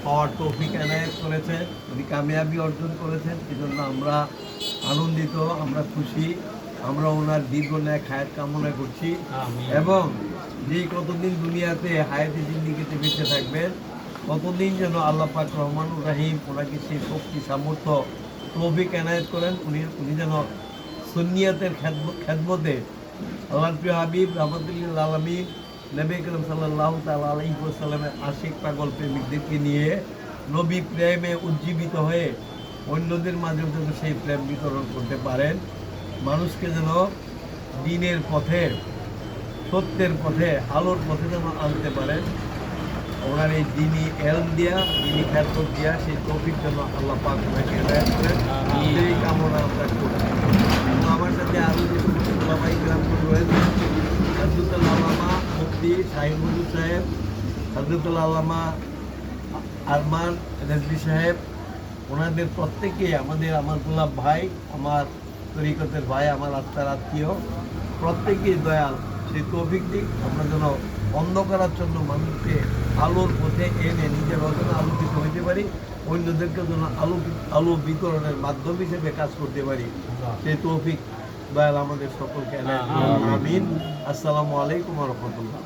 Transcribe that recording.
পাওয়ার তৌফিক এনায়েত করেছেন, উনি কামিয়াবি অর্জন করেছেন। এজন্য আমরা আনন্দিত, আমরা খুশি, আমরা ওনার দীর্ঘ ন্যায় হায়াত কামনা করছি। এবং যে কতদিন দুনিয়াতে হায়াতে জিন্দিগিতে বেঁচে থাকবেন, ততদিন যেন আল্লাহ পাক রহমানুর রাহিম ওনাকে সেই শক্তি সামর্থ্য তৌফিক এনায়েত করেন। উনি যেন সুন্নিয়াতের খেদমতে আল্লাহর প্রিয় হাবিব রহমতুল্লিল আলমিন নবী করিম সাল্লাল্লাহু তাআলা আলাইহি ওয়াসাল্লামের আশিক পাগল প্রেমিকদেরকে নিয়ে নবী প্রেমে উজ্জীবিত হয়ে অন্যদের মাঝেও যেন সেই প্রেম বিতরণ করতে পারেন, মানুষকে যেন দ্বীনের পথে, সত্যের পথে, আলোর পথে যেন আনতে পারেন। ওনার এই দিনই এলম দিয়া, দিনই খেদমত দিয়া সেই তৌফিক যেন আল্লাহ পাক ওনাকে হেদায়েত করেন, সেই কামনা আমরা করছি। এবং আমার সাথে আরও যে সমস্ত ওলামায়ে কেরামগণ রয়েছেন, হযরতুল আল্লামা মুফতি শাহীন মঞ্জুর সাহেব, হযরতুল আল্লামা আরমান রেজভী সাহেব, ওনাদের প্রত্যেকে আমার গোলাপ ভাই, আমার তরিকতের ভাই, আমার আত্মার আত্মীয়, প্রত্যেকেই দয়াল। সেই তৌফিক দিক আমরা যেন অন্ধকারাচ্ছন্ন মানুষকে আলোর পথে এনে নিজের অজানা আলোকিত হইতে পারি, অন্যদেরকে যেন আলো বিতরণের মাধ্যম হিসেবে কাজ করতে পারি। সেই তৌফিক দয়াল আমাদের সকলকে এনে। আমিন। আসসালামু আলাইকুম ওয়া রাহমাতুল্লাহ।